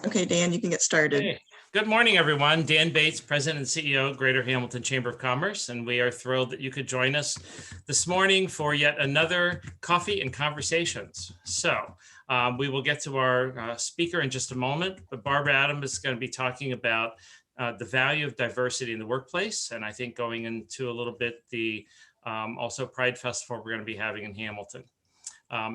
Okay, Dan, you can get started. Hey, good morning, everyone. Dan Bates, President and CEO, Greater Hamilton Chamber of Commerce, and we are thrilled that you could join us this morning for yet another Coffee and Conversations. So we will get to our speaker in just a moment, but Barb Adams is going to be talking about the value of diversity in the workplace, and I think going into a little bit the also Pride Festival we're going to be having in Hamilton.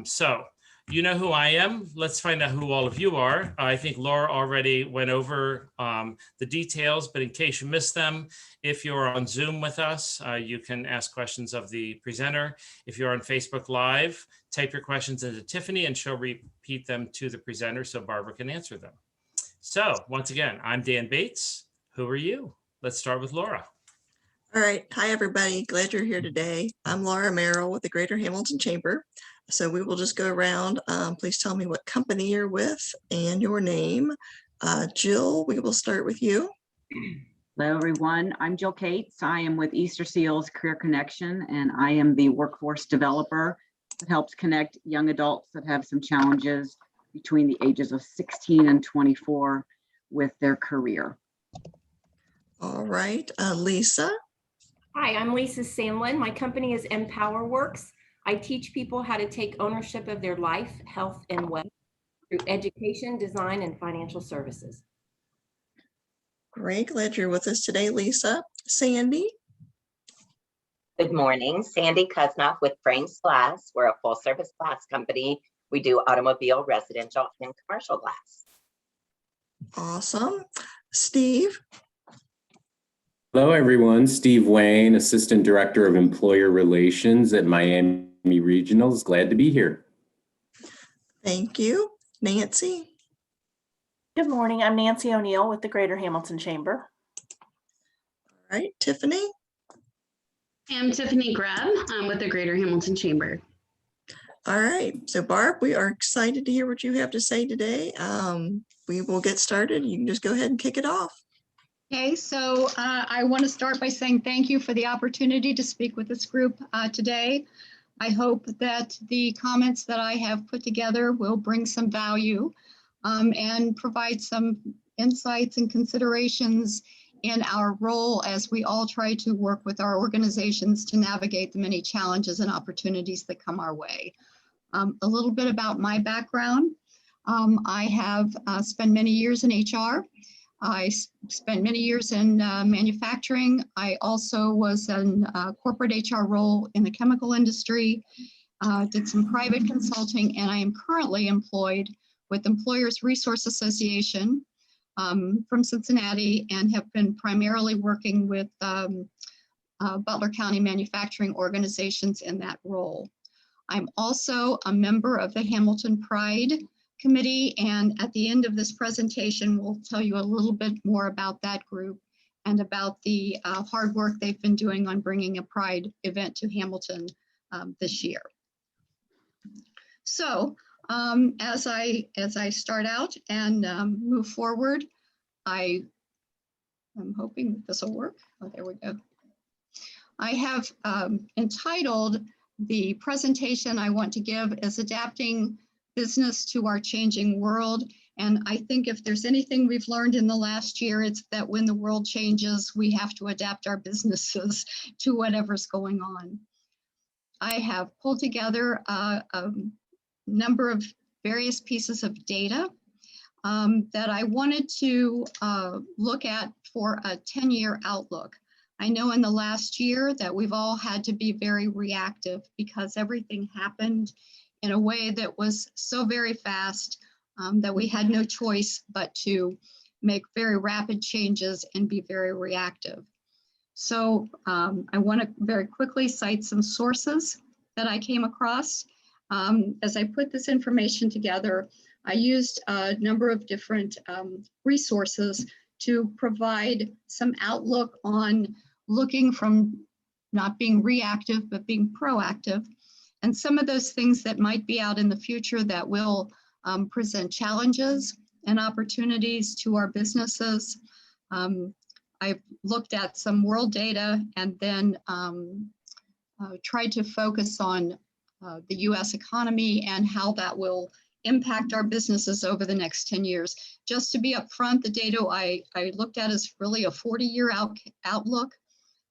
So you know who I am. Let's find out who all of you are. I think Laura already went over the details, but in case you missed them, if you're on Zoom with us, you can ask questions of the presenter. If you're on Facebook Live, type your questions into Tiffany and she'll repeat them to the presenter so Barbara can answer them. So once again, I'm Dan Bates. Who are you? Let's start with Laura. All right. Hi, everybody. Glad you're here today. I'm Laura Merrill with the Greater Hamilton Chamber. So we will just go around. Please tell me what company you're with and your name. Jill, we will start with you. Hello, everyone. I'm Jill Cates. I am with Easter Seals Career Connection, and I am the workforce developer that helps connect young adults that have some challenges between the ages of 16 and 24 with their career. All right. Lisa. Hi, I'm Lisa Sandlin. My company is EmpowerWorks. I teach people how to take ownership of their life, health, and wealth through education, design, and financial services. Great. Glad you're with us today, Lisa. Sandy. Good morning. Sandy Kusnoff with Frames Glass. We're a full service glass company. We do automobile, residential, and commercial glass. Awesome. Steve. Hello, everyone. Steve Wayne, Assistant Director of Employer Relations at Miami Regionals. Glad to be here. Thank you. Nancy. Good morning. I'm Nancy O'Neill with the Greater Hamilton Chamber. All right. Tiffany. I'm Tiffany Grubb with the Greater Hamilton Chamber. All right. So, Barb, we are excited to hear what you have to say today. We will get started. You can just go ahead and kick it off. Okay, so I want to start by saying thank you for the opportunity to speak with this group today. I hope that the comments that I have put together will bring some value and provide some insights and considerations in our role as we all try to work with our organizations to navigate the many challenges and opportunities that come our way. A little bit about my background. I have spent many years in HR. I spent many years in manufacturing. I also was in a corporate HR role in the chemical industry, did some private consulting, and I am currently employed with Employers Resource Association from Cincinnati and have been primarily working with Butler County manufacturing organizations in that role. I'm also a member of the Hamilton Pride Committee, and at the end of this presentation, we'll tell you a little bit more about that group and about the hard work they've been doing on bringing a Pride event to Hamilton this year. So as I start out and move forward, I'm hoping this will work. Oh, there we go. I have entitled the presentation I want to give as Adapting Business to Our Changing World. And I think if there's anything we've learned in the last year, it's that when the world changes, we have to adapt our businesses to whatever's going on. I have pulled together a number of various pieces of data that I wanted to look at for a 10-year outlook. I know in the last year that we've all had to be very reactive because everything happened in a way that was so very fast that we had no choice but to make very rapid changes and be very reactive. So I want to very quickly cite some sources that I came across. As I put this information together, I used a number of different resources to provide some outlook on looking from not being reactive, but being proactive. And some of those things that might be out in the future that will present challenges and opportunities to our businesses. I've looked at some world data and then tried to focus on the US economy and how that will impact our businesses over the next 10 years. Just to be upfront, the data I looked at is really a 40-year outlook,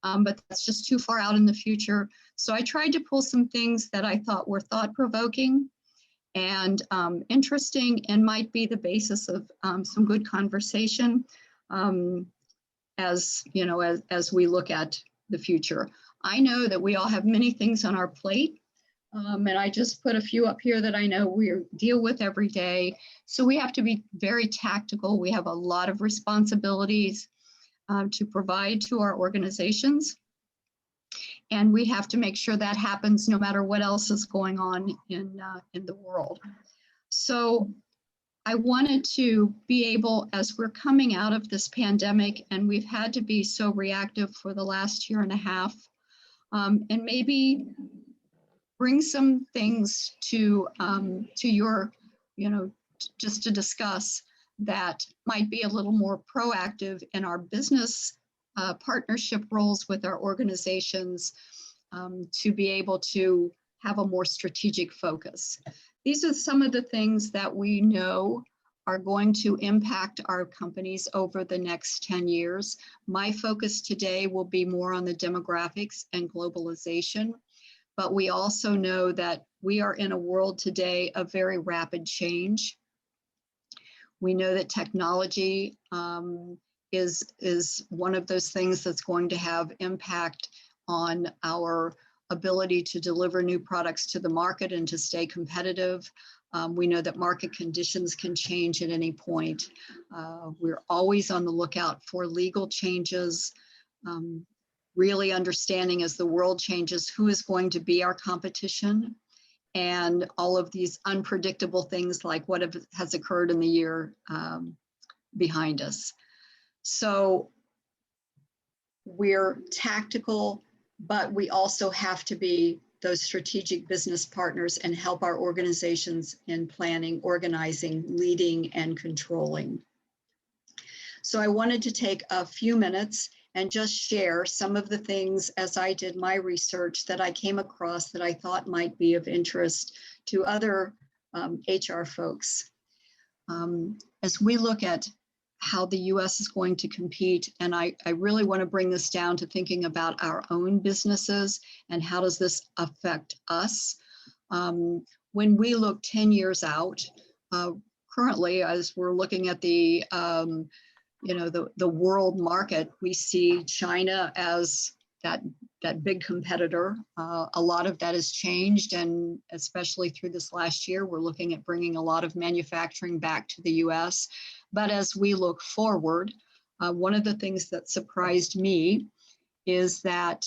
but that's just too far out in the future. So I tried to pull some things that I thought were thought-provoking and interesting and might be the basis of some good conversation as we look at the future. I know that we all have many things on our plate. And I just put a few up here that I know we deal with every day. So we have to be very tactical. We have a lot of responsibilities to provide to our organizations. And we have to make sure that happens no matter what else is going on in the world. So I wanted to be able, as we're coming out of this pandemic, and we've had to be so reactive for the last year and a half, and maybe bring some things to your, just to discuss that might be a little more proactive in our business partnership roles with our organizations to be able to have a more strategic focus. These are some of the things that we know are going to impact our companies over the next 10 years. My focus today will be more on the demographics and globalization. But we also know that we are in a world today of very rapid change. We know that technology is one of those things that's going to have impact on our ability to deliver new products to the market and to stay competitive. We know that market conditions can change at any point. We're always on the lookout for legal changes. Really understanding as the world changes who is going to be our competition and all of these unpredictable things like what has occurred in the year behind us. So we're tactical, but we also have to be those strategic business partners and help our organizations in planning, organizing, leading, and controlling. So I wanted to take a few minutes and just share some of the things as I did my research that I came across that I thought might be of interest to other HR folks. As we look at how the US is going to compete, and I really want to bring this down to thinking about our own businesses and how does this affect us. When we look 10 years out, currently as we're looking at the the world market, we see China as that big competitor. A lot of that has changed, and especially through this last year, we're looking at bringing a lot of manufacturing back to the US. But as we look forward, one of the things that surprised me is that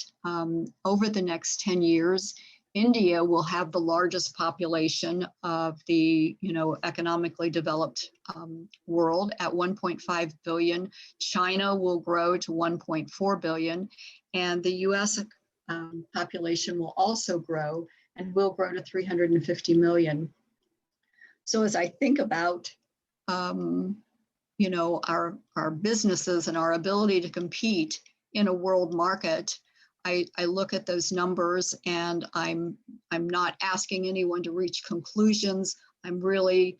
over the next 10 years, India will have the largest population of the economically developed world at 1.5 billion. China will grow to 1.4 billion, and the US population will also grow and will grow to 350 million. So as I think about our businesses and our ability to compete in a world market, I look at those numbers and I'm not asking anyone to reach conclusions. I'm really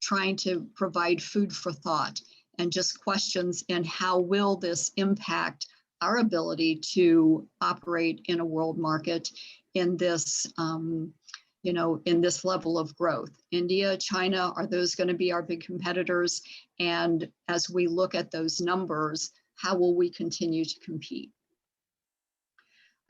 trying to provide food for thought and just questions in how will this impact our ability to operate in a world market in this in this level of growth. India, China, are those going to be our big competitors? And as we look at those numbers, how will we continue to compete?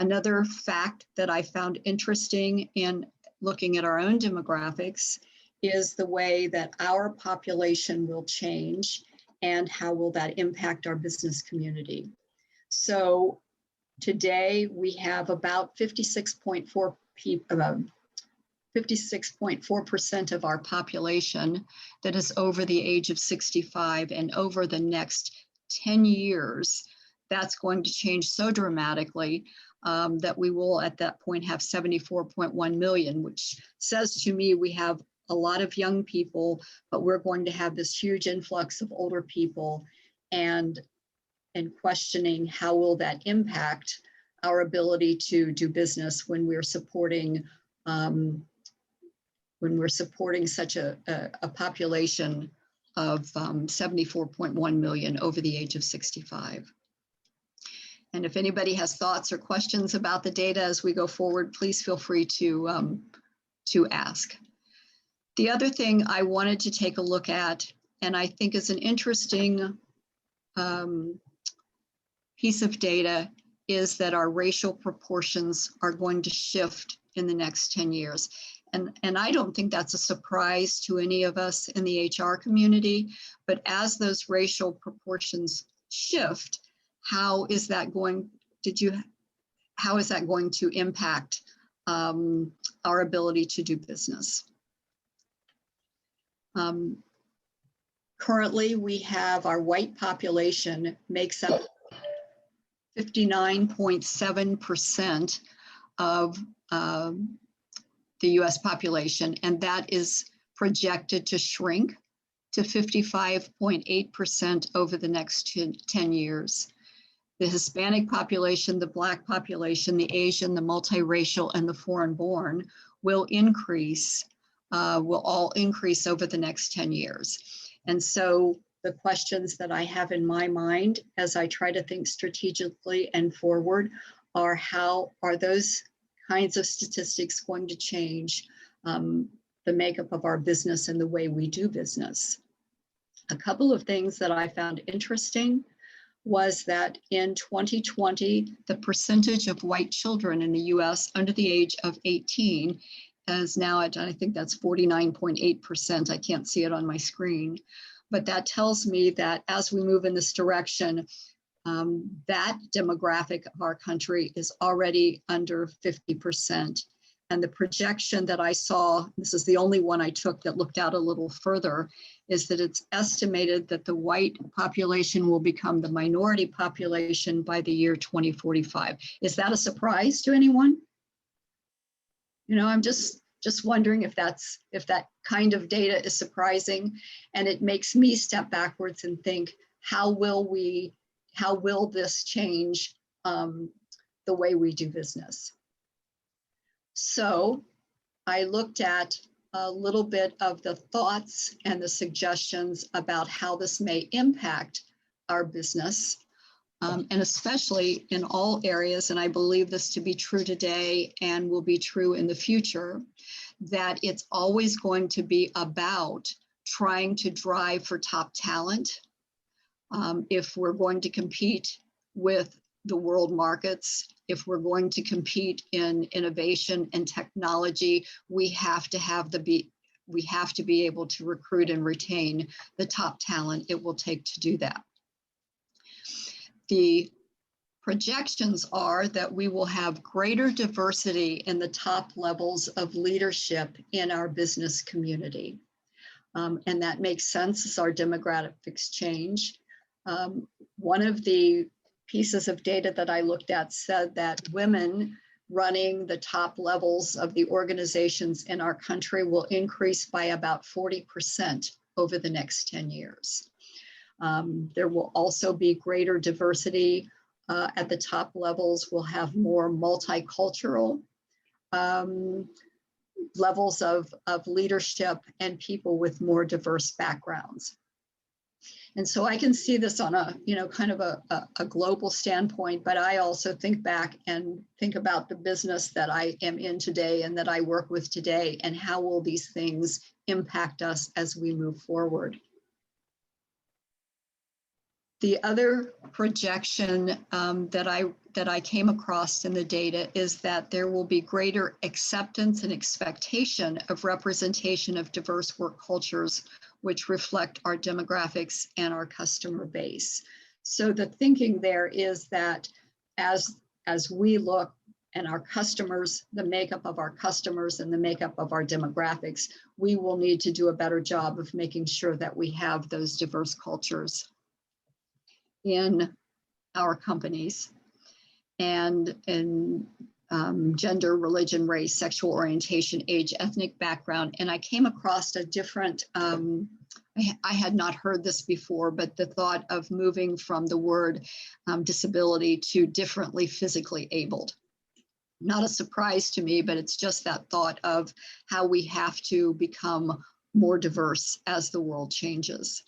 Another fact that I found interesting in looking at our own demographics is the way that our population will change and how will that impact our business community. So today we have about 56.4% of our population that is over the age of 65, and over the next 10 years, that's going to change so dramatically that we will at that point have 74.1 million, which says to me we have a lot of young people, but we're going to have this huge influx of older people, and questioning how will that impact our ability to do business when we're supporting when we're supporting such a population of 74.1 million over the age of 65. And if anybody has thoughts or questions about the data as we go forward, please feel free to ask. The other thing I wanted to take a look at, and I think is an interesting piece of data, is that our racial proportions are going to shift in the next 10 years. And I don't think that's a surprise to any of us in the HR community, but as those racial proportions shift, how is that going to impact our ability to do business? Currently, we have our white population makes up 59.7% of the US population, and that is projected to shrink to 55.8% over the next 10 years. The Hispanic population, the Black population, the Asian, the multiracial, and the foreign-born will all increase over the next 10 years. And so the questions that I have in my mind as I try to think strategically and forward are, how are those kinds of statistics going to change the makeup of our business and the way we do business? A couple of things that I found interesting was that in 2020, the percentage of white children in the US under the age of 18 is now at, I think that's 49.8%. I can't see it on my screen, but that tells me that as we move in this direction, that demographic of our country is already under 50%. And the projection that I saw, this is the only one I took that looked out a little further, is that it's estimated that the white population will become the minority population by the year 2045. Is that a surprise to anyone? You know, I'm just wondering if that kind of data is surprising, and it makes me step backwards and think, how will this change the way we do business? So I looked at a little bit of the thoughts and the suggestions about how this may impact our business, and especially in all areas, and I believe this to be true today and will be true in the future, that it's always going to be about trying to drive for top talent. If we're going to compete with the world markets, if we're going to compete in innovation and technology, we have to be able to recruit and retain the top talent it will take to do that. The projections are that we will have greater diversity in the top levels of leadership in our business community. And that makes sense as our demographics change. One of the pieces of data that I looked at said that women running the top levels of the organizations in our country will increase by about 40% over the next 10 years. There will also be greater diversity at the top levels. We'll have more multicultural levels of leadership and people with more diverse backgrounds. And so I can see this on a, kind of a global standpoint, but I also think back and think about the business that I am in today and that I work with today, and how will these things impact us as we move forward. The other projection that I came across in the data is that there will be greater acceptance and expectation of representation of diverse work cultures, which reflect our demographics and our customer base. So the thinking there is that as we look and our customers, the makeup of our customers and the makeup of our demographics, we will need to do a better job of making sure that we have those diverse cultures in our companies, and in gender, religion, race, sexual orientation, age, ethnic background. And I came across a different, I had not heard this before, but the thought of moving from the word disability to differently physically abled. not a surprise to me, but it's just that thought of how we have to become more diverse as the world changes.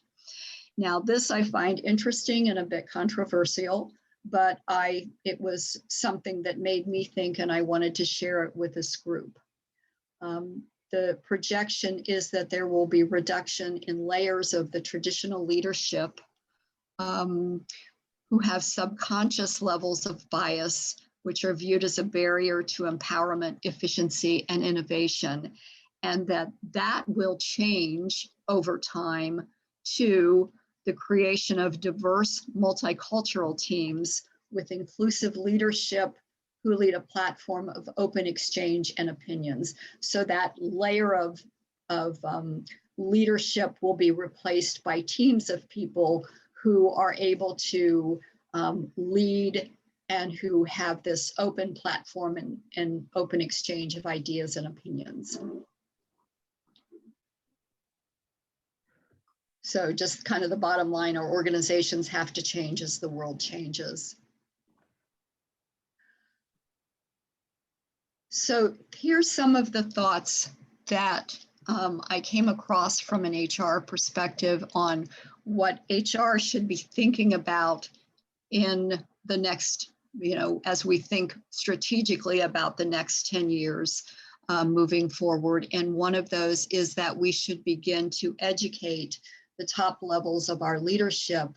Now, this I find interesting and a bit controversial, but it was something that made me think, and I wanted to share it with this group. The projection is that there will be reduction in layers of the traditional leadership who have subconscious levels of bias, which are viewed as a barrier to empowerment, efficiency, and innovation, and that will change over time to the creation of diverse multicultural teams with inclusive leadership who lead a platform of open exchange and opinions. So that layer of leadership will be replaced by teams of people who are able to lead and who have this open platform and open exchange of ideas and opinions. So just kind of the bottom line, our organizations have to change as the world changes. So here's some of the thoughts that I came across from an HR perspective on what HR should be thinking about in the next, as we think strategically about the next 10 years moving forward. And one of those is that we should begin to educate the top levels of our leadership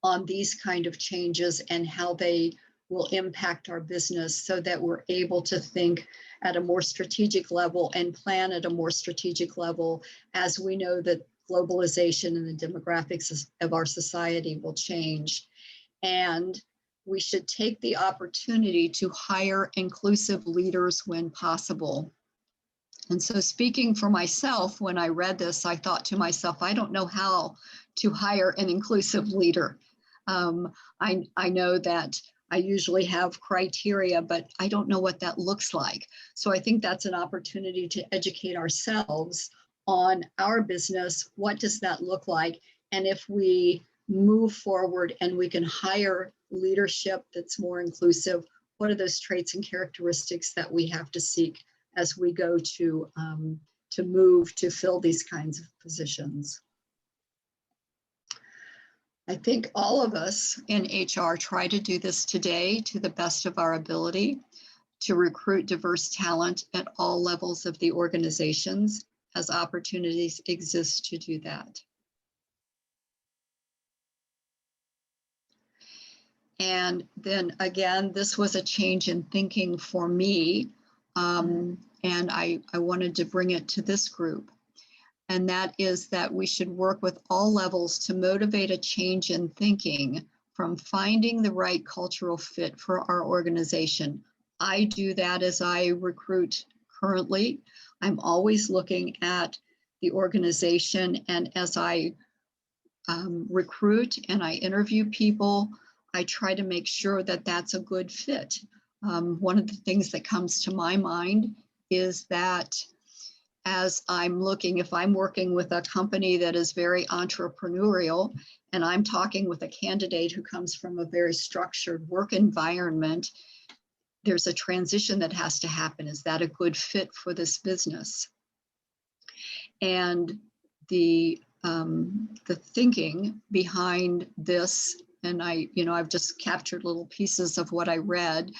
on these kind of changes and how they will impact our business so that we're able to think at a more strategic level and plan at a more strategic level, as we know that globalization and the demographics of our society will change. And we should take the opportunity to hire inclusive leaders when possible. And so speaking for myself, when I read this, I thought to myself, I don't know how to hire an inclusive leader. I know that I usually have criteria, but I don't know what that looks like. So I think that's an opportunity to educate ourselves on our business. What does that look like? And if we move forward and we can hire leadership that's more inclusive, what are those traits and characteristics that we have to seek as we go to move to fill these kinds of positions? I think all of us in HR try to do this today to the best of our ability to recruit diverse talent at all levels of the organizations as opportunities exist to do that. And then again, this was a change in thinking for me, and I wanted to bring it to this group. And that is that we should work with all levels to motivate a change in thinking from finding the right cultural fit for our organization. I do that as I recruit currently. I'm always looking at the organization, and as I recruit and I interview people, I try to make sure that that's a good fit. One of the things that comes to my mind is that as I'm looking, if I'm working with a company that is very entrepreneurial and I'm talking with a candidate who comes from a very structured work environment, there's a transition that has to happen. Is that a good fit for this business? And the thinking behind this, and I've just captured little pieces of what I read,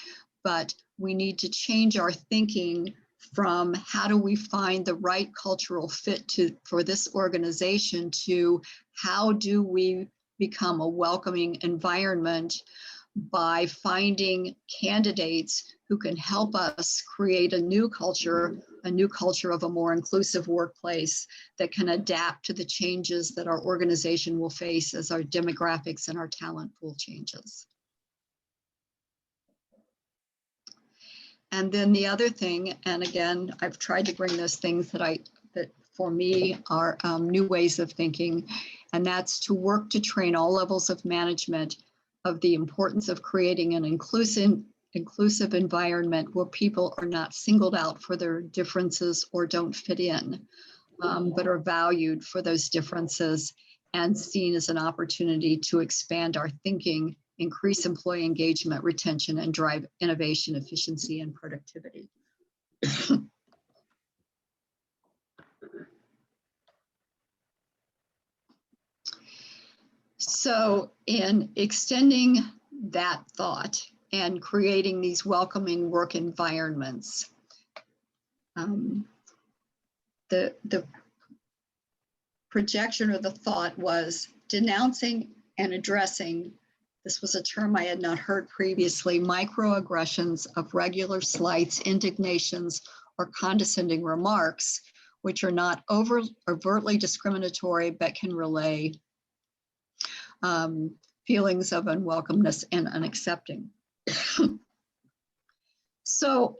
but we need to change our thinking from how do we find the right cultural fit for this organization to how do we become a welcoming environment by finding candidates who can help us create a new culture of a more inclusive workplace that can adapt to the changes that our organization will face as our demographics and our talent pool changes. And then the other thing, and again, I've tried to bring those things that for me are new ways of thinking, and that's to work to train all levels of management of the importance of creating an inclusive environment where people are not singled out for their differences or don't fit in, but are valued for those differences and seen as an opportunity to expand our thinking increase employee engagement, retention, and drive innovation, efficiency, and productivity. So in extending that thought and creating these welcoming work environments, the projection or the thought was denouncing and addressing, this was a term I had not heard previously, microaggressions of regular slights, indignations, or condescending remarks, which are not overtly discriminatory, but can relay feelings of unwelcomeness and unaccepting. So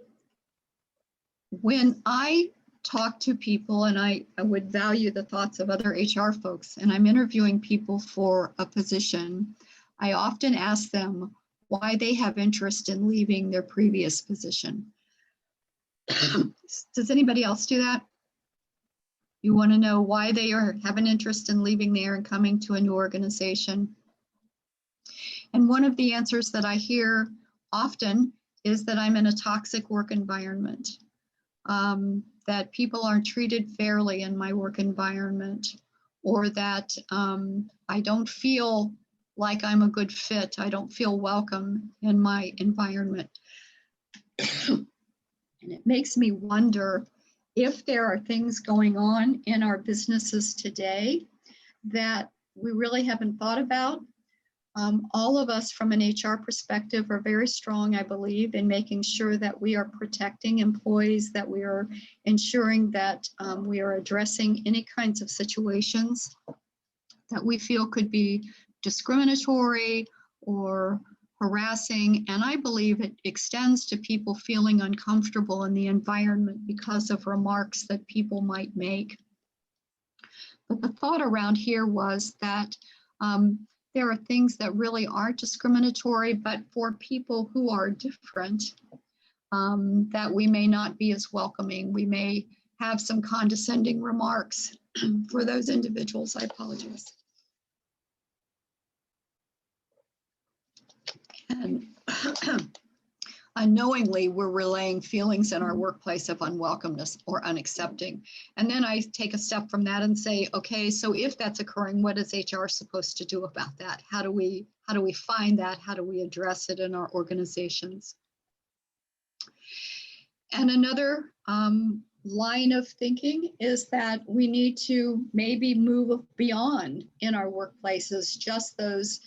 when I talk to people, and I would value the thoughts of other HR folks, and I'm interviewing people for a position, I often ask them why they have interest in leaving their previous position. Does anybody else do that? You want to know why they have an interest in leaving there and coming to a new organization? And one of the answers that I hear often is that I'm in a toxic work environment, that people aren't treated fairly in my work environment, or that I don't feel like I'm a good fit. I don't feel welcome in my environment. And it makes me wonder if there are things going on in our businesses today that we really haven't thought about. All of us from an HR perspective are very strong, I believe, in making sure that we are protecting employees, that we are ensuring that we are addressing any kinds of situations that we feel could be discriminatory or harassing. And I believe it extends to people feeling uncomfortable in the environment because of remarks that people might make. But the thought around here was that there are things that really aren't discriminatory, but for people who are different, that we may not be as welcoming. We may have some condescending remarks for those individuals. I apologize. And unknowingly, we're relaying feelings in our workplace of unwelcomeness or unaccepting. And then I take a step from that and say, okay, so if that's occurring, what is HR supposed to do about that? How do we find that? How do we address it in our organizations? And another line of thinking is that we need to maybe move beyond in our workplaces, just those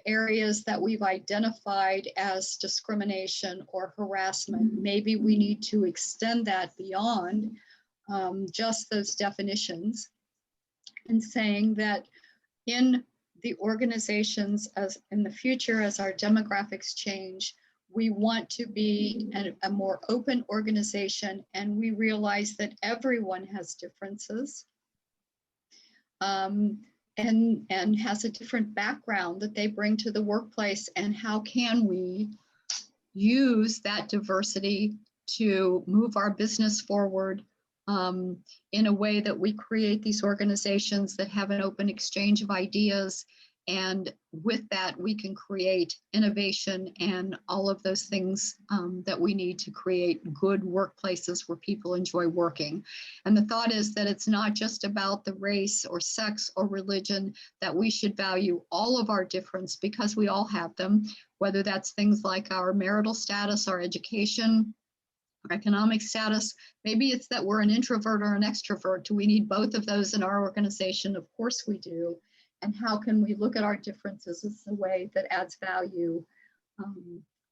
areas that we've identified as discrimination or harassment. Maybe we need to extend that beyond just those definitions, and saying that in the organizations as in the future, as our demographics change, we want to be a more open organization, and we realize that everyone has differences. And has a different background that they bring to the workplace, and how can we use that diversity to move our business forward in a way that we create these organizations that have an open exchange of ideas, and with that we can create innovation and all of those things that we need to create good workplaces where people enjoy working. And the thought is that it's not just about the race or sex or religion, that we should value all of our difference, because we all have them, whether that's things like our marital status, our education, our economic status. Maybe it's that we're an introvert or an extrovert. Do we need both of those in our organization? Of course we do. And how can we look at our differences as a way that adds value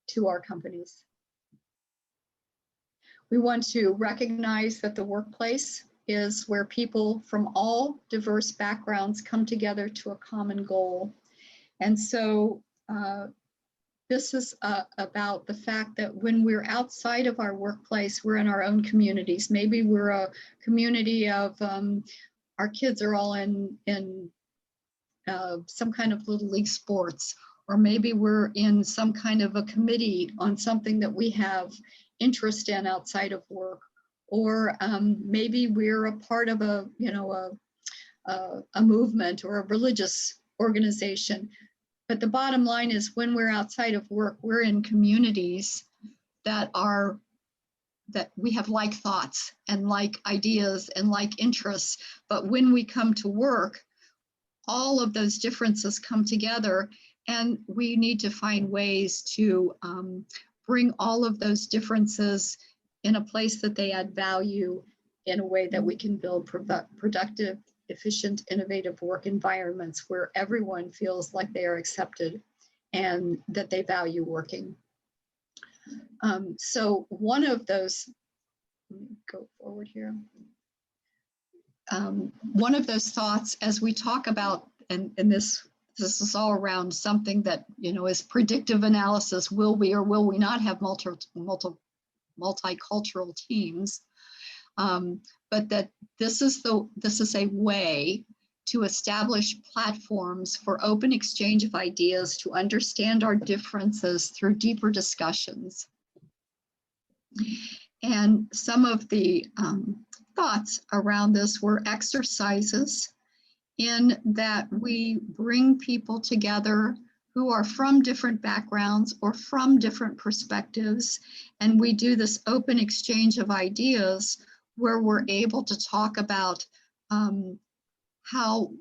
to our companies? We want to recognize that the workplace is where people from all diverse backgrounds come together to a common goal. And so this is about the fact that when we're outside of our workplace, we're in our own communities. Maybe we're a community of our kids are all in some kind of little league sports, or maybe we're in some kind of a committee on something that we have interest in outside of work, or maybe we're a part of a movement or a religious organization. But the bottom line is when we're outside of work, we're in communities that we have like thoughts and like ideas and like interests. But when we come to work, all of those differences come together, and we need to find ways to bring all of those differences in a place that they add value in a way that we can build productive, efficient, innovative work environments where everyone feels like they are accepted and that they value working. So one of those, let me go forward here. One of those thoughts as we talk about, and this is all around something that, is predictive analysis. Will we or will we not have multicultural teams? But that this is a way to establish platforms for open exchange of ideas, to understand our differences through deeper discussions. And some of the thoughts around this were exercises in that we bring people together who are from different backgrounds or from different perspectives, and we do this open exchange of ideas where we're able to talk about how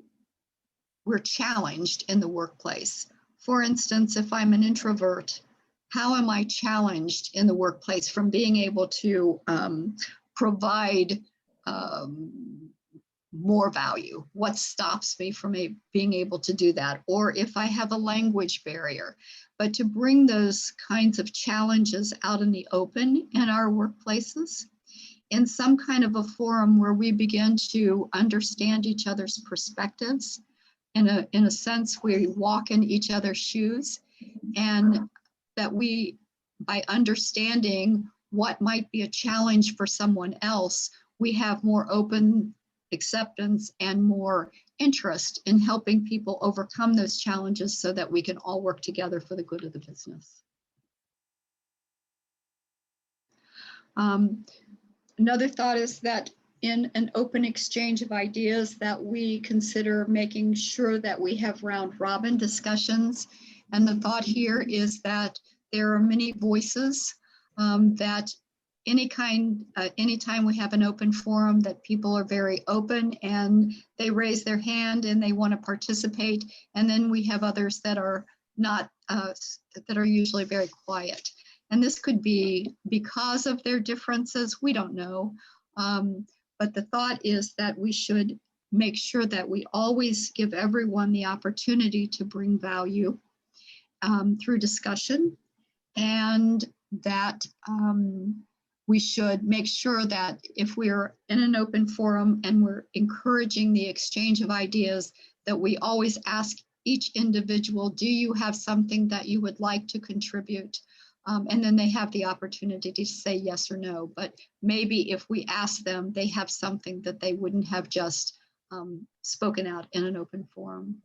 we're challenged in the workplace. For instance, if I'm an introvert, how am I challenged in the workplace from being able to provide more value? What stops me from being able to do that? Or if I have a language barrier, but to bring those kinds of challenges out in the open in our workplaces, in some kind of a forum where we begin to understand each other's perspectives. In a sense, we walk in each other's shoes, and that we, by understanding what might be a challenge for someone else, we have more open acceptance and more interest in helping people overcome those challenges so that we can all work together for the good of the business. Another thought is that in an open exchange of ideas that we consider making sure that we have round robin discussions. And the thought here is that there are many voices that anytime we have an open forum, that people are very open and they raise their hand and they want to participate. And then we have others that are not, that are usually very quiet. And this could be because of their differences, we don't know. But the thought is that we should make sure that we always give everyone the opportunity to bring value through discussion, and that we should make sure that if we're in an open forum and we're encouraging the exchange of ideas, that we always ask each individual, do you have something that you would like to contribute? And then they have the opportunity to say yes or no. But maybe if we ask them, they have something that they wouldn't have just spoken out in an open forum.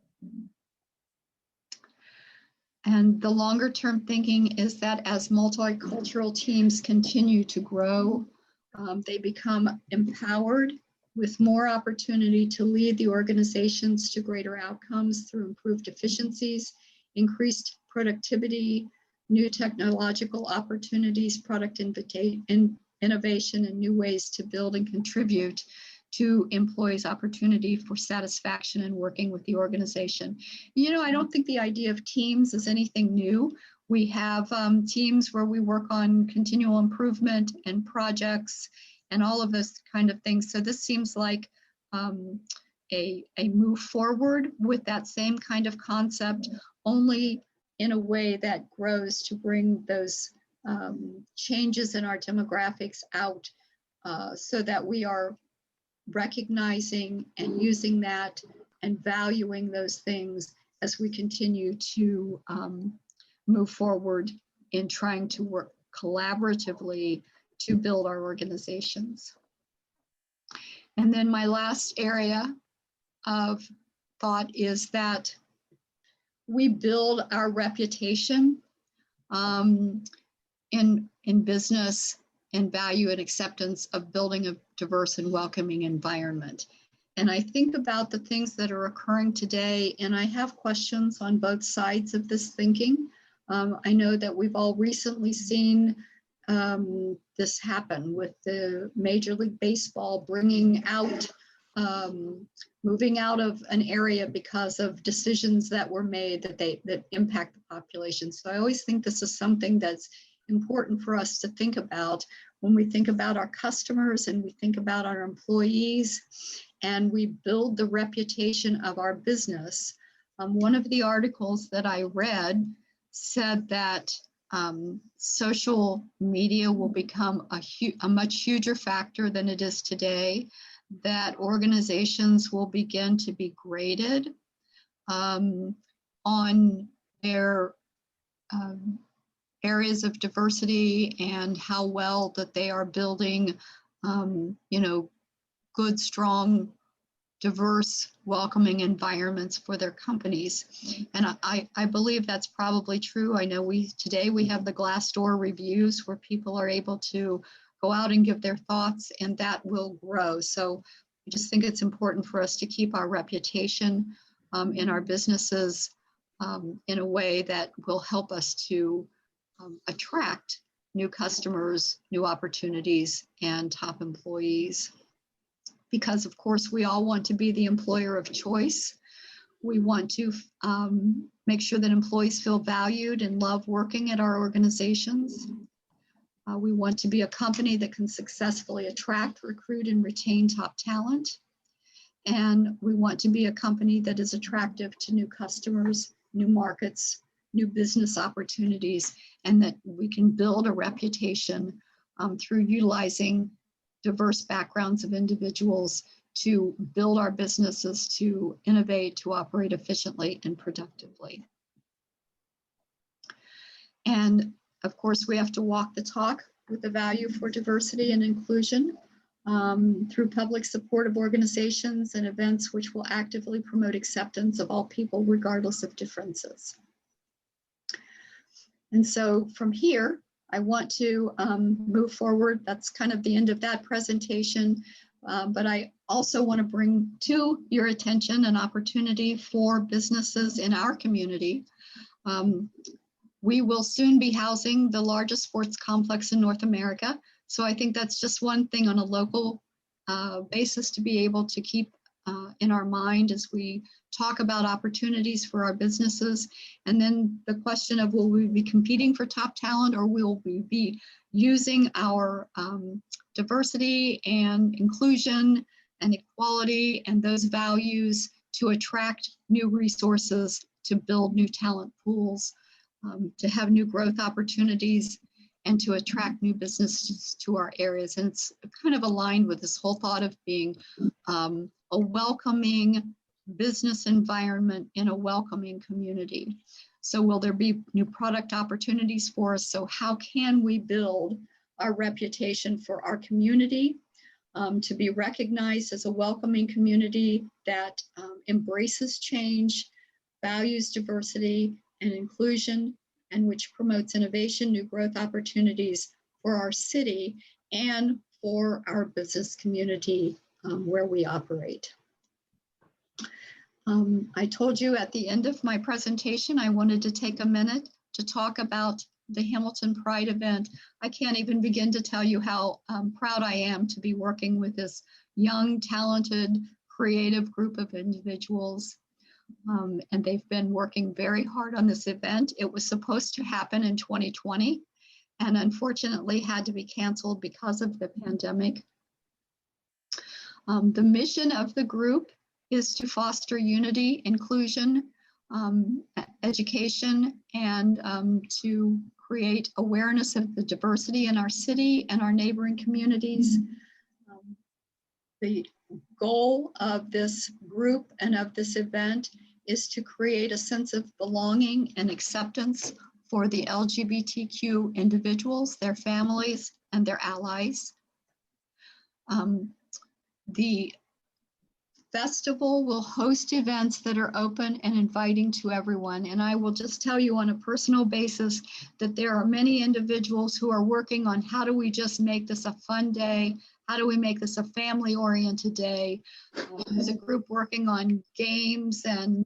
And the longer term thinking is that as multicultural teams continue to grow, they become empowered with more opportunity to lead the organizations to greater outcomes through improved efficiencies, increased productivity, new technological opportunities, product innovation, and new ways to build and contribute to employees' opportunity for satisfaction in working with the organization. I don't think the idea of teams is anything new. We have teams where we work on continual improvement and projects and all of this kind of things. So this seems like a move forward with that same kind of concept, only in a way that grows to bring those changes in our demographics out so that we are recognizing and using that and valuing those things as we continue to move forward in trying to work collaboratively to build our organizations. And then my last area of thought is that we build our reputation in business and value and acceptance of building a diverse and welcoming environment. And I think about the things that are occurring today, and I have questions on both sides of this thinking. I know that we've all recently seen this happen with the Major League Baseball bringing out, moving out of an area because of decisions that were made that impact the population. So I always think this is something that's important for us to think about when we think about our customers and we think about our employees and we build the reputation of our business. One of the articles that I read said that social media will become a much huger factor than it is today, that organizations will begin to be graded on their areas of diversity and how well that they are building, good, strong, diverse, welcoming environments for their companies. And I believe that's probably true. I know today we have the Glassdoor reviews where people are able to go out and give their thoughts, and that will grow. So I just think it's important for us to keep our reputation in our businesses in a way that will help us to attract new customers, new opportunities, and top employees. Because of course, we all want to be the employer of choice. We want to make sure that employees feel valued and love working at our organizations. We want to be a company that can successfully attract, recruit, and retain top talent. And we want to be a company that is attractive to new customers, new markets, new business opportunities, and that we can build a reputation through utilizing diverse backgrounds of individuals to build our businesses, to innovate, to operate efficiently and productively. And of course, we have to walk the talk with the value for diversity and inclusion through public supportive organizations and events which will actively promote acceptance of all people regardless of differences. And so from here, I want to move forward. That's kind of the end of that presentation. But I also want to bring to your attention an opportunity for businesses in our community. We will soon be housing the largest sports complex in North America. So I think that's just one thing on a local basis to be able to keep in our mind as we talk about opportunities for our businesses. And then the question of, will we be competing for top talent, or will we be using our diversity and inclusion and equality and those values to attract new resources, to build new talent pools, to have new growth opportunities, and to attract new businesses to our areas. And it's kind of aligned with this whole thought of being a welcoming business environment in a welcoming community. So will there be new product opportunities for us? So how can we build our reputation for our community to be recognized as a welcoming community that embraces change, values diversity and inclusion, and which promotes innovation, new growth opportunities for our city and for our business community where we operate. I told you at the end of my presentation, I wanted to take a minute to talk about the Hamilton Pride event. I can't even begin to tell you how proud I am to be working with this young, talented, creative group of individuals. And they've been working very hard on this event. It was supposed to happen in 2020 and unfortunately had to be canceled because of the pandemic. The mission of the group is to foster unity, inclusion, education, and to create awareness of the diversity in our city and our neighboring communities. The goal of this group and of this event is to create a sense of belonging and acceptance for the LGBTQ individuals, their families, and their allies. The festival will host events that are open and inviting to everyone. And I will just tell you on a personal basis that there are many individuals who are working on how do we just make this a fun day? how do we make this a family-oriented day? There's a group working on games and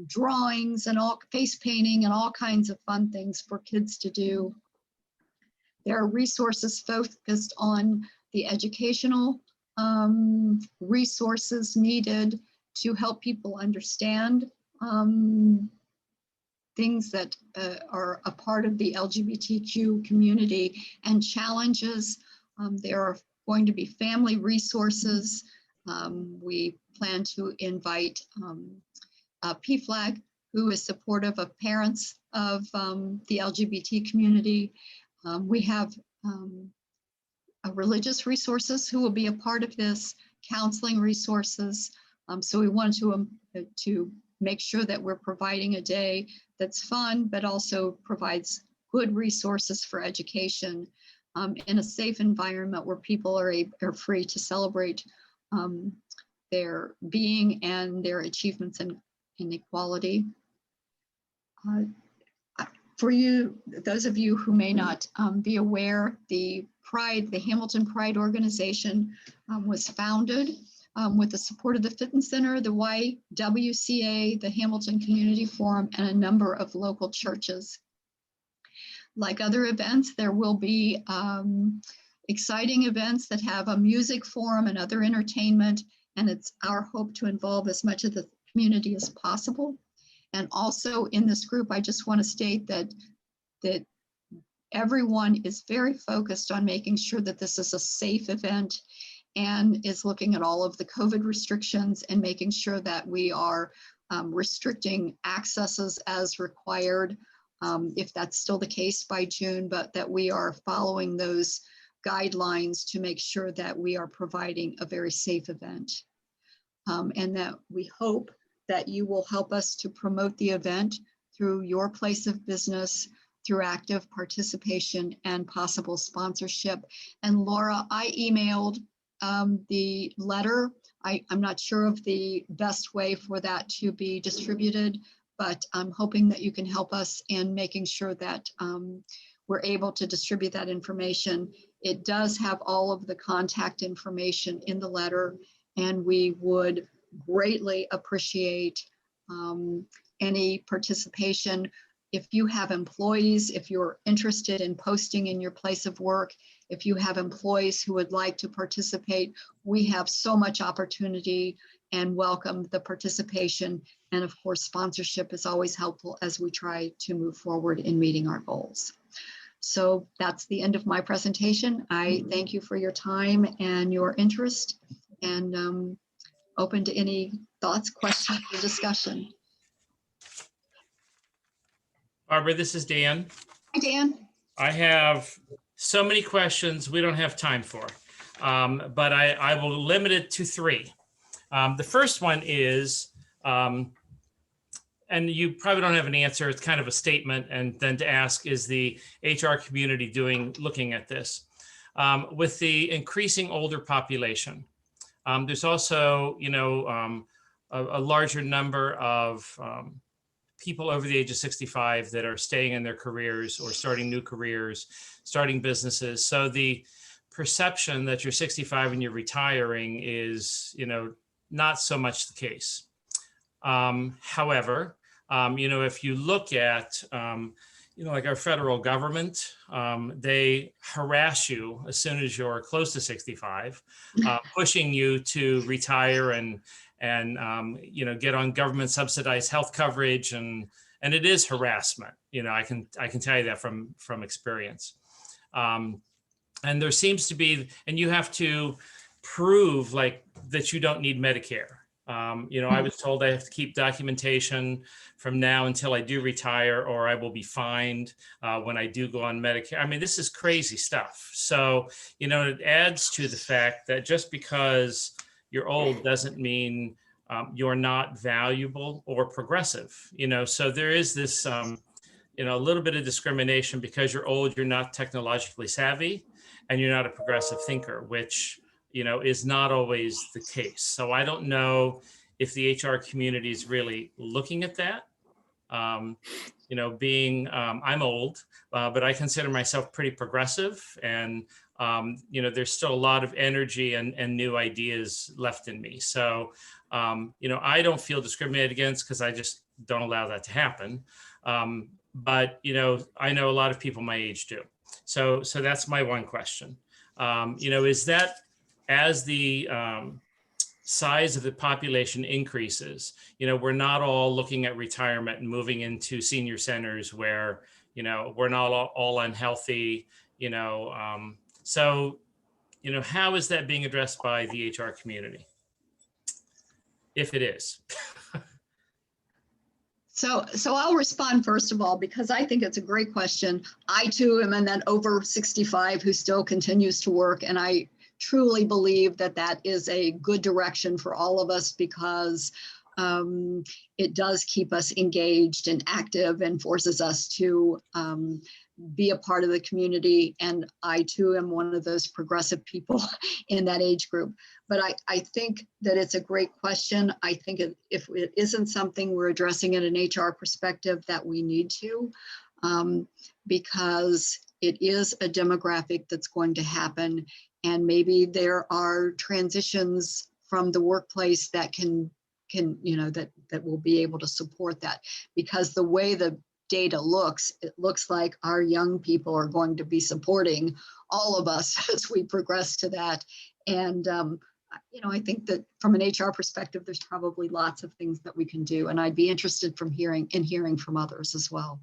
drawings and all face painting and all kinds of fun things for kids to do. There are resources focused on the educational resources needed to help people understand things that are a part of the LGBTQ community and challenges. There are going to be family resources. We plan to invite PFLAG, who is supportive of parents of the LGBT community. We have religious resources who will be a part of this, counseling resources. So we want to make sure that we're providing a day that's fun, but also provides good resources for education in a safe environment where people are free to celebrate their being and their achievements in equality. For you, those of you who may not be aware, the Hamilton Pride organization was founded with the support of the Fitton Center, the YWCA, the Hamilton Community Forum, and a number of local churches. Like other events, there will be exciting events that have a music forum and other entertainment, and it's our hope to involve as much of the community as possible. And also in this group, I just want to state that everyone is very focused on making sure that this is a safe event and is looking at all of the COVID restrictions and making sure that we are restricting accesses as required, if that's still the case by June, but that we are following those guidelines to make sure that we are providing a very safe event. And that we hope that you will help us to promote the event through your place of business, through active participation and possible sponsorship. And Laura, I emailed the letter. I'm not sure of the best way for that to be distributed, but I'm hoping that you can help us in making sure that we're able to distribute that information. It does have all of the contact information in the letter, and we would greatly appreciate any participation. If you have employees, if you're interested in posting in your place of work, if you have employees who would like to participate, we have so much opportunity and welcome the participation. And of course, sponsorship is always helpful as we try to move forward in meeting our goals. So that's the end of my presentation. I thank you for your time and your interest, and open to any thoughts, questions, or discussion. Barbara, this is Dan. Hi, Dan. I have so many questions we don't have time for, but I will limit it to three. The first one is, and you probably don't have an answer, it's kind of a statement, and then to ask, is the HR community looking at this? With the increasing older population, there's also, a larger number of people over the age of 65 that are staying in their careers or starting new careers, starting businesses. So the perception that you're 65 and you're retiring is, not so much the case. However, if you look at, like our federal government, they harass you as soon as you're close to 65, pushing you to retire and get on government subsidized health coverage, and it is harassment. I can tell you that from experience. And there seems to be, and you have to prove that you don't need Medicare. I was told I have to keep documentation from now until I do retire, or I will be fined when I do go on Medicare. I mean, this is crazy stuff. So, it adds to the fact that just because you're old doesn't mean you're not valuable or progressive. So there is this, a little bit of discrimination because you're old, you're not technologically savvy, and you're not a progressive thinker, which is not always the case. So I don't know if the HR community is really looking at that. You know, being, I'm old, but I consider myself pretty progressive, and you know, there's still a lot of energy and new ideas left in me. So, you know, I don't feel discriminated against because I just don't allow that to happen. But, you know, I know a lot of people my age do. So that's my one question. You know, is that as the size of the population increases, you know, we're not all looking at retirement and moving into senior centers where, you know, we're not all unhealthy, you know. So, you know, how is that being addressed by the HR community? If it is. So I'll respond first of all, because I think it's a great question. I too am in that over 65 who still continues to work. And I truly believe that that is a good direction for all of us, because it does keep us engaged and active and forces us to be a part of the community. And I too am one of those progressive people in that age group. But I think that it's a great question. I think if it isn't something we're addressing in an HR perspective, that we need to, because it is a demographic that's going to happen. And maybe there are transitions from the workplace that can you know, that will be able to support that. Because the way the data looks, it looks like our young people are going to be supporting all of us as we progress to that. And you know, I think that from an HR perspective, there's probably lots of things that we can do, and I'd be interested from hearing from others as well.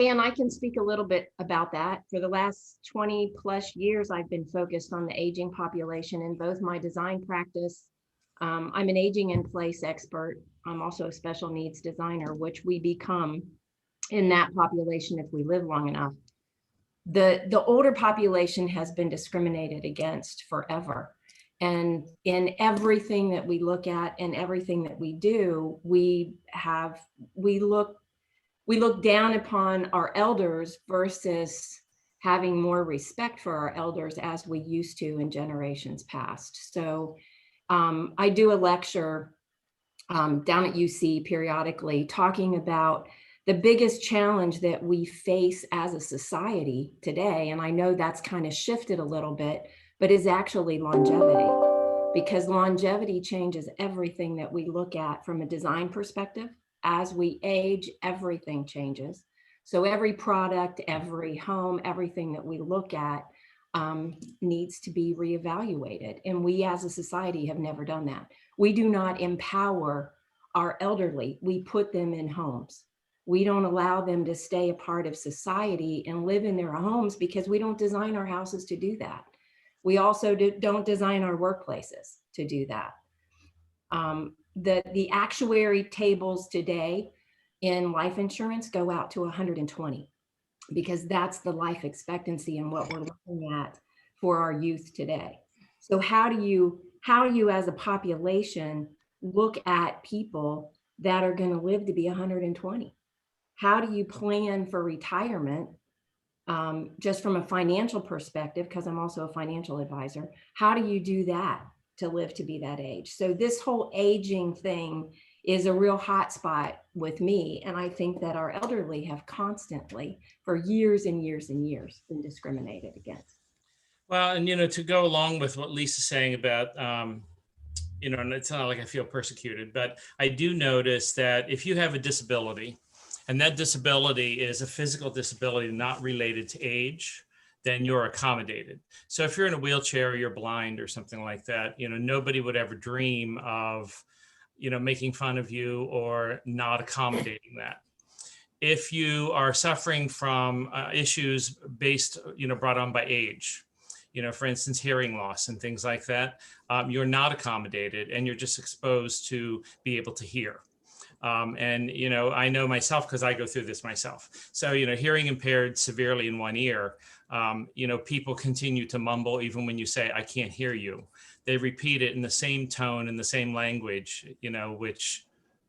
And I can speak a little bit about that. For the last 20 plus years, I've been focused on the aging population in both my design practice. I'm an aging in place expert. I'm also a special needs designer, which we become in that population if we live long enough. The older population has been discriminated against forever. And in everything that we look at and everything that we do, we look down upon our elders versus having more respect for our elders as we used to in generations past. So I do a lecture down at UC periodically talking about the biggest challenge that we face as a society today. And I know that's kind of shifted a little bit, but is actually longevity, because longevity changes everything that we look at from a design perspective. As we age, everything changes. So every product, every home, everything that we look at needs to be reevaluated. And we as a society have never done that. We do not empower our elderly. We put them in homes. We don't allow them to stay a part of society and live in their homes because we don't design our houses to do that. We also don't design our workplaces to do that. The actuary tables today in life insurance go out to 120, because that's the life expectancy and what we're looking at for our youth today. So how do you as a population look at people that are going to live to be 120? How do you plan for retirement? Just from a financial perspective, because I'm also a financial advisor, how do you do that to live to be that age? So this whole aging thing is a real hot spot with me. And I think that our elderly have constantly, for years and years and years, been discriminated against. Well, and, you know, to go along with what Lisa's saying about, you know, and it's not like I feel persecuted, but I do notice that if you have a disability, and that disability is a physical disability not related to age, then you're accommodated. So if you're in a wheelchair or you're blind or something like that, you know, nobody would ever dream of, you know, making fun of you or not accommodating that. If you are suffering from issues based, you know, brought on by age, you know, for instance, hearing loss and things like that, you're not accommodated and you're just exposed to be able to hear. And, you know, I know myself because I go through this myself. So, you know, hearing impaired severely in one ear, you know, people continue to mumble even when you say, I can't hear you. They repeat it in the same tone, in the same language, you know, which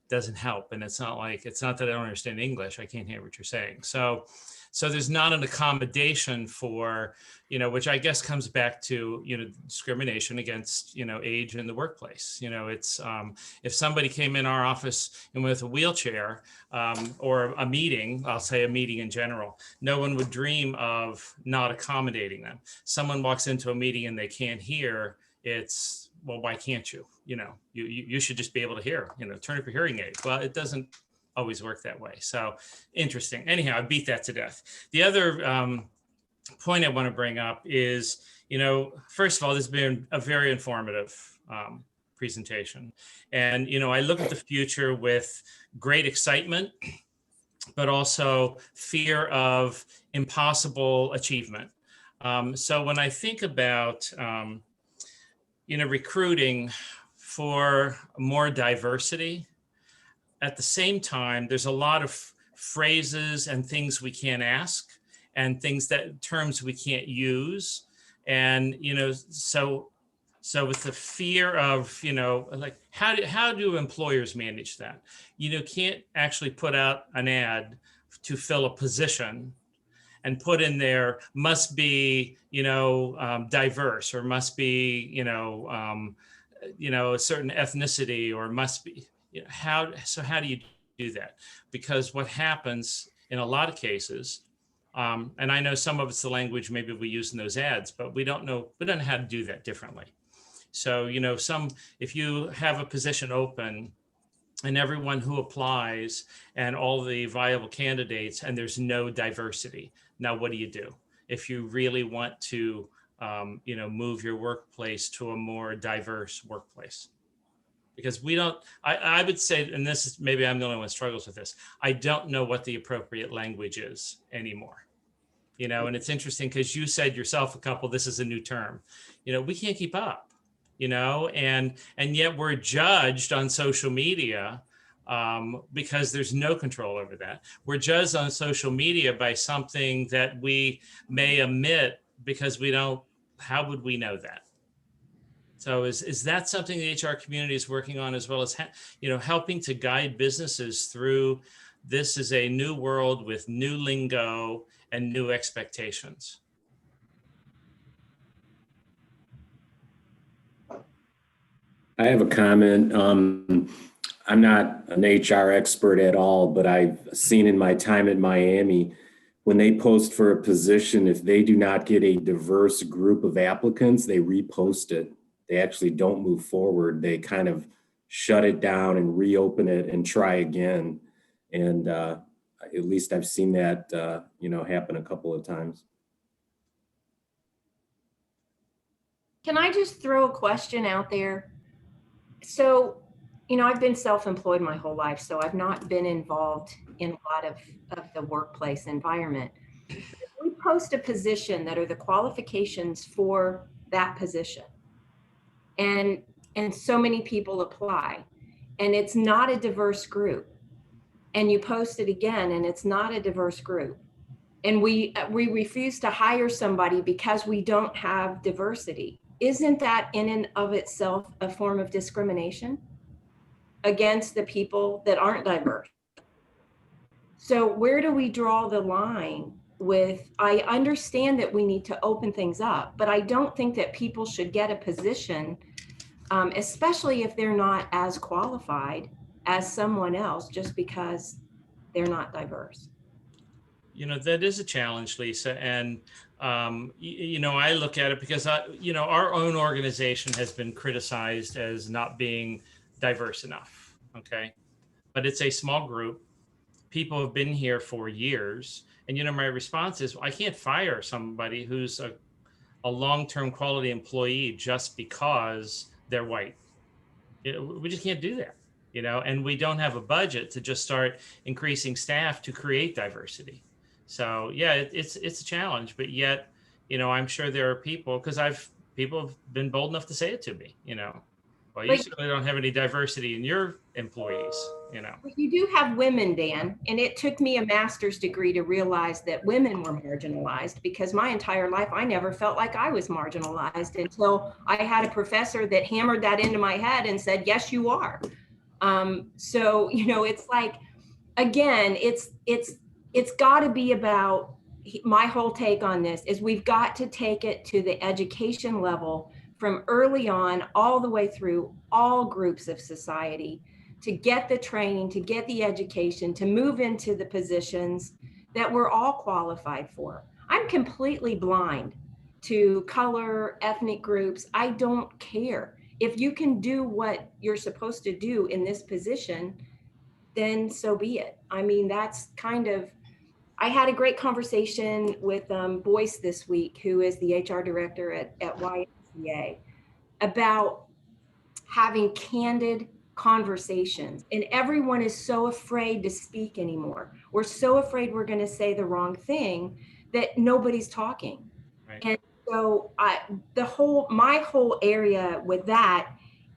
doesn't help. And it's not that I don't understand English. I can't hear what you're saying. So there's not an accommodation for, which I guess comes back to, discrimination against, age in the workplace. It's if somebody came in our office and with a wheelchair or a meeting, I'll say a meeting in general, no one would dream of not accommodating them. Someone walks into a meeting and they can't hear, it's, well, why can't you? You should just be able to hear, turn up your hearing aid. Well, it doesn't always work that way. So interesting. Anyhow, I beat that to death. The other point I want to bring up is, first of all, this has been a very informative presentation. And, I look at the future with great excitement, but also fear of impossible achievement. So when I think about, recruiting for more diversity, at the same time, there's a lot of phrases and things we can't ask and terms we can't use. And, so with the fear of, like, how do employers manage that? Can't actually put out an ad to fill a position and put in there must be, diverse, or must be, a certain ethnicity, or must be, how do you do that? Because what happens in a lot of cases, and I know some of it's the language maybe we use in those ads, but we don't know how to do that differently. So, if you have a position open and everyone who applies and all the viable candidates, and there's no diversity, now what do you do? If you really want to, move your workplace to a more diverse workplace? Because I would say, and this is, maybe I'm the only one who struggles with this, I don't know what the appropriate language is anymore. And it's interesting because you said yourself this is a new term. We can't keep up, and yet we're judged on social media because there's no control over that. We're judged on social media by something that we may omit because how would we know that? So is that something the HR community is working on, as well as, helping to guide businesses through this is a new world with new lingo and new expectations? I have a comment. I'm not an HR expert at all, but I've seen in my time at Miami, when they post for a position, if they do not get a diverse group of applicants, they repost it. They actually don't move forward. They kind of shut it down and reopen it and try again. And at least I've seen that, happen a couple of times. Can I just throw a question out there? So, I've been self-employed my whole life, so I've not been involved in a lot of the workplace environment. If we post a position that are the qualifications for that position, and so many people apply, and it's not a diverse group, and you post it again and it's not a diverse group, and we refuse to hire somebody because we don't have diversity, isn't that in and of itself a form of discrimination against the people that aren't diverse? So where do we draw the line with, I understand that we need to open things up, but I don't think that people should get a position, especially if they're not as qualified as someone else, just because they're not diverse. That is a challenge, Lisa. And, I look at it because, our own organization has been criticized as not being diverse enough. Okay. But it's a small group. People have been here for years. And, my response is, I can't fire somebody who's a long-term quality employee just because they're white. We just can't do that, and we don't have a budget to just start increasing staff to create diversity. So yeah, it's a challenge, but yet, I'm sure there are people, because people have been bold enough to say it to me, well, you certainly don't have any diversity in your employees, But you do have women, Dan, and it took me a master's degree to realize that women were marginalized, because my entire life, I never felt like I was marginalized until I had a professor that hammered that into my head and said, yes, you are. So, it's like, again, it's got to be about, my whole take on this is we've got to take it to the education level from early on all the way through all groups of society, to get the training, to get the education, to move into the positions that we're all qualified for. I'm completely blind to color, ethnic groups. I don't care. If you can do what you're supposed to do in this position, then so be it. I mean, that's kind of, I had a great conversation with Boyce this week, who is the HR director at YMCA, about having candid conversations. And everyone is so afraid to speak anymore. We're so afraid we're going to say the wrong thing that nobody's talking. Right. And so my whole area with that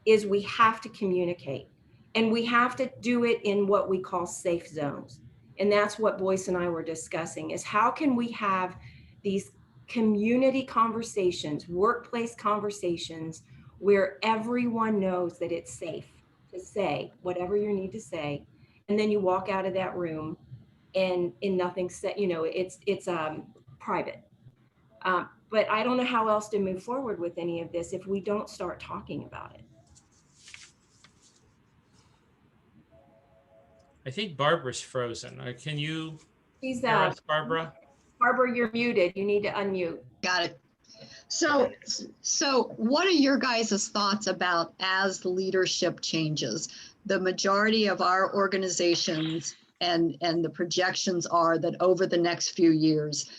is we have to communicate, and we have to do it in what we call safe zones. And that's what Boyce and I were discussing, is how can we have these community conversations, workplace conversations, where everyone knows that it's safe to say whatever you need to say. And then you walk out of that room and nothing said, it's private. But I don't know how else to move forward with any of this if we don't start talking about it. I think Barbara's frozen. Can you She's hear us, Barbara? Barbara, you're muted. You need to unmute. Got it. So what are your guys' thoughts about as leadership changes? The majority of our organizations and the projections are that over the next few years,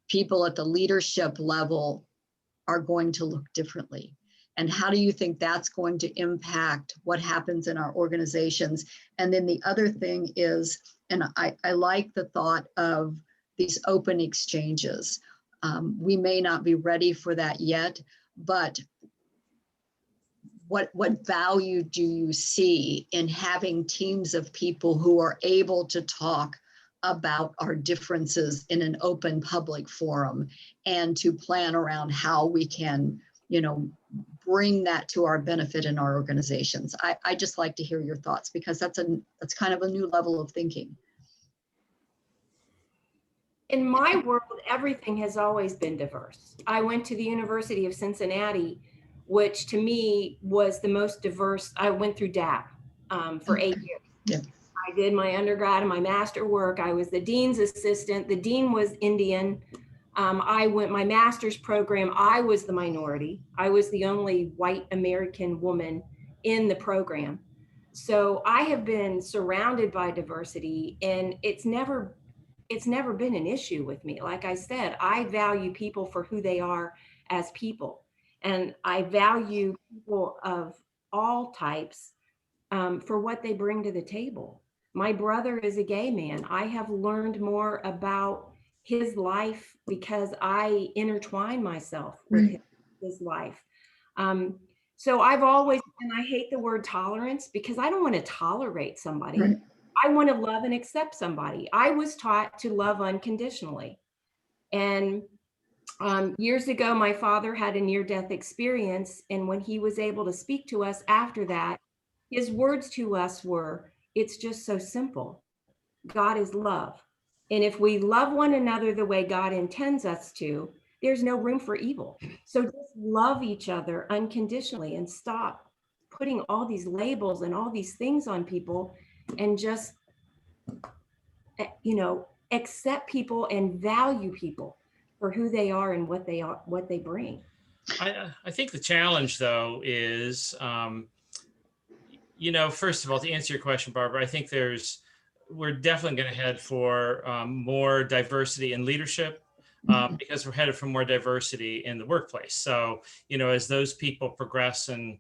people at the leadership level are going to look differently. And how do you think that's going to impact what happens in our organizations? And then the other thing is, and I like the thought of these open exchanges. We may not be ready for that yet, but what value do you see in having teams of people who are able to talk about our differences in an open public forum, and to plan around how we can, bring that to our benefit in our organizations? I just like to hear your thoughts, because that's kind of a new level of thinking. In my world, everything has always been diverse. I went to the University of Cincinnati, which to me was the most diverse. I went through DAP for 8 years. Yeah. I did my undergrad and my master work. I was the dean's assistant. The dean was Indian. My master's program, I was the minority. I was the only white American woman in the program. So I have been surrounded by diversity, and it's never been an issue with me. Like I said, I value people for who they are as people. And I value people of all types for what they bring to the table. My brother is a gay man. I have learned more about his life because I intertwine myself with his life. So I've always, and I hate the word tolerance, because I don't want to tolerate somebody. Right. I want to love and accept somebody. I was taught to love unconditionally. And years ago, my father had a near-death experience. And when he was able to speak to us after that, his words to us were, "It's just so simple. God is love. And if we love one another the way God intends us to, there's no room for evil. So just love each other unconditionally and stop putting all these labels and all these things on people, and just, accept people and value people for who they are and what they bring." I think the challenge, though, is, first of all, to answer your question, Barbara, I think we're definitely going to head for more diversity in leadership, because we're headed for more diversity in the workplace. So, as those people progress and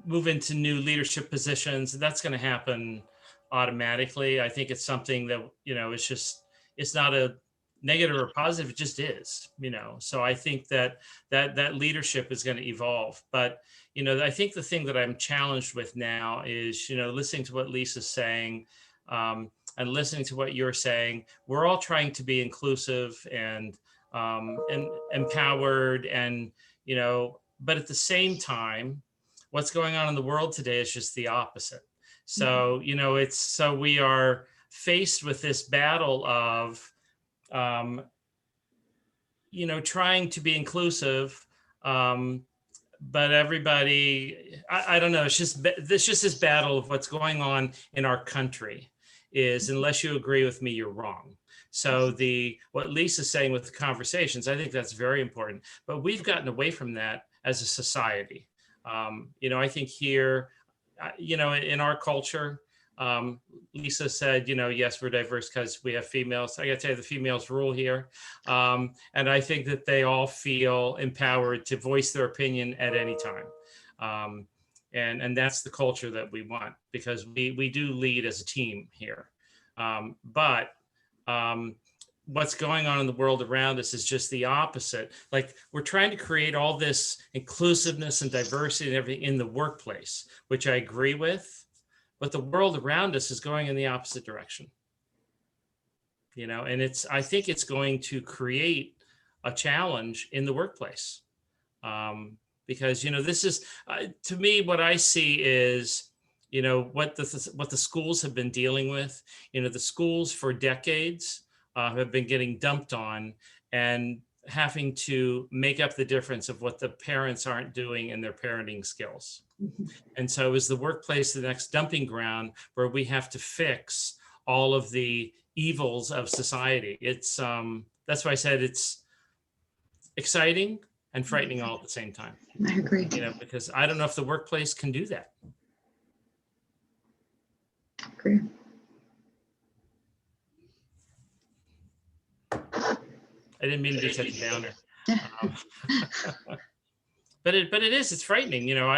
move into new leadership positions, that's going to happen automatically. I think it's something that, it's not a negative or positive, it just is, so I think that leadership is going to evolve. But, I think the thing that I'm challenged with now is, listening to what Lisa's saying, and listening to what you're saying. We're all trying to be inclusive and empowered, and, but at the same time, what's going on in the world today is just the opposite. So, you know, so we are faced with this battle of, you know, trying to be inclusive, but everybody, I don't know, it's just this battle of what's going on in our country is, unless you agree with me, you're wrong. So what Lisa's saying with the conversations, I think that's very important, but we've gotten away from that as a society. You know, I think here, you know, in our culture, Lisa said, you know, yes, we're diverse because we have females. I got to tell you, the females rule here. And I think that they all feel empowered to voice their opinion at any time. And that's the culture that we want, because we do lead as a team here. But what's going on in the world around us is just the opposite. Like, we're trying to create all this inclusiveness and diversity and everything in the workplace, which I agree with. But the world around us is going in the opposite direction, you know, and I think it's going to create a challenge in the workplace, because, you know, this is, to me, what I see is, you know, what the schools have been dealing with. You know, the schools for decades have been getting dumped on and having to make up the difference of what the parents aren't doing in their parenting skills. And so is the workplace the next dumping ground where we have to fix all of the evils of society? It's that's why I said it's exciting and frightening all at the same time. I agree. You know, because I don't know if the workplace can do that. Agree. I didn't mean to be such a downer. But it is, it's frightening. You know,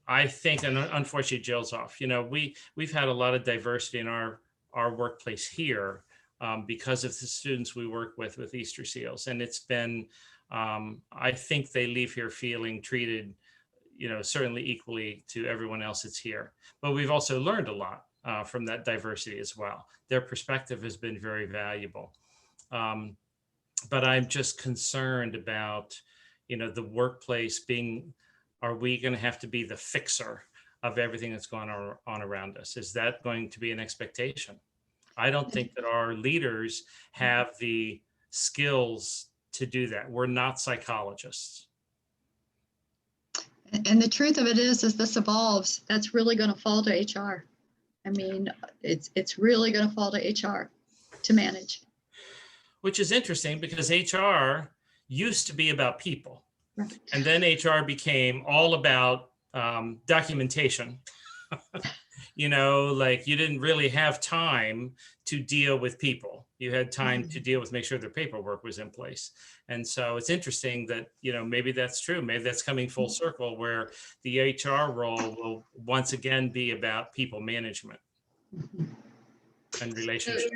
I think, and unfortunately Jill's off, you know, we've had a lot of diversity in our workplace here because of the students we work with Easter Seals. And it's been, I think they leave here feeling treated, you know, certainly equally to everyone else that's here. But we've also learned a lot from that diversity as well. Their perspective has been very valuable. But I'm just concerned about, you know, the workplace being, are we going to have to be the fixer of everything that's going on around us? Is that going to be an expectation? I don't think that our leaders have the skills to do that. We're not psychologists. And the truth of it is this evolves. That's really going to fall to HR. I mean, it's really going to fall to HR to manage. Which is interesting, because HR used to be about people. Right. And then HR became all about documentation. You know, like, you didn't really have time to deal with people. You had time to deal with, make sure their paperwork was in place. And so it's interesting that, you know, maybe that's true. Maybe that's coming full circle, where the HR role will once again be about people management and relationships.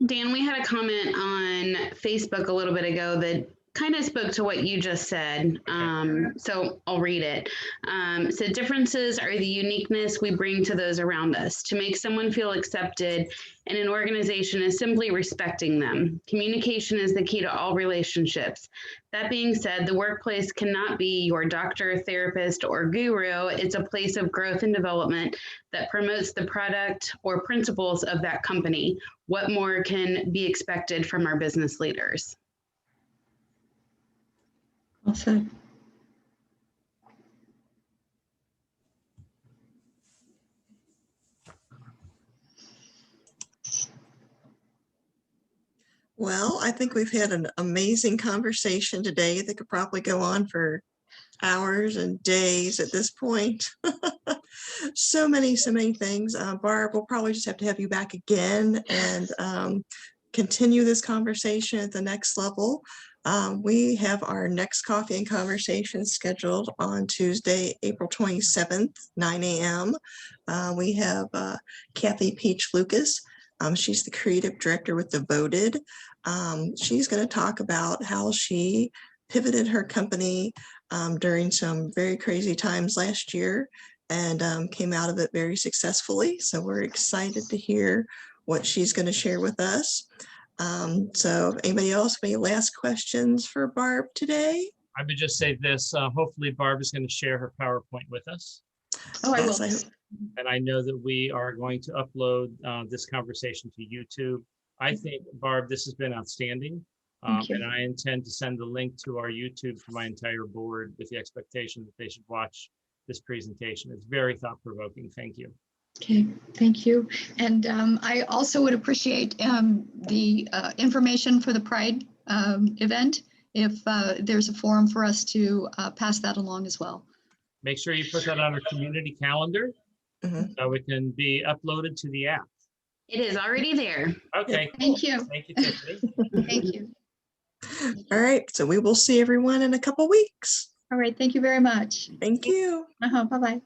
Dan, we had a comment on Facebook a little bit ago that kind of spoke to what you just said. So I'll read it. So differences are the uniqueness we bring to those around us. To make someone feel accepted in an organization is simply respecting them. Communication is the key to all relationships. That being said, the workplace cannot be your doctor, therapist, or guru. It's a place of growth and development that promotes the product or principles of that company. What more can be expected from our business leaders? Well said. Well, I think we've had an amazing conversation today that could probably go on for hours and days at this point. So many things. Barb, we'll probably just have to have you back again and continue this conversation at the next level. We have our next coffee and conversation scheduled on Tuesday, April 27th, 9 a.m. We have Kathy Peach Lucas. She's the creative director with Devoted. She's going to talk about how she pivoted her company during some very crazy times last year and came out of it very successfully. So we're excited to hear what she's going to share with us. So anybody else, any last questions for Barb today? I would just say this, hopefully Barb is going to share her PowerPoint with us. Oh, I will. Yes, And I know that we are going to upload this conversation to YouTube. I think, Barb, this has been outstanding. Thank you. And I intend to send the link to our YouTube to my entire board with the expectation that they should watch this presentation. It's very thought-provoking. Thank you. Okay, thank you. And I also would appreciate the information for the Pride event, if there's a forum for us to pass that along as well. Make sure you put that on our community calendar Mhm. so it can be uploaded to the app. It is already there. Okay. Thank you. Thank you, Tiffany. Thank you. All right, so we will see everyone in a couple weeks. All right, thank you very much. Thank you. Bye-bye.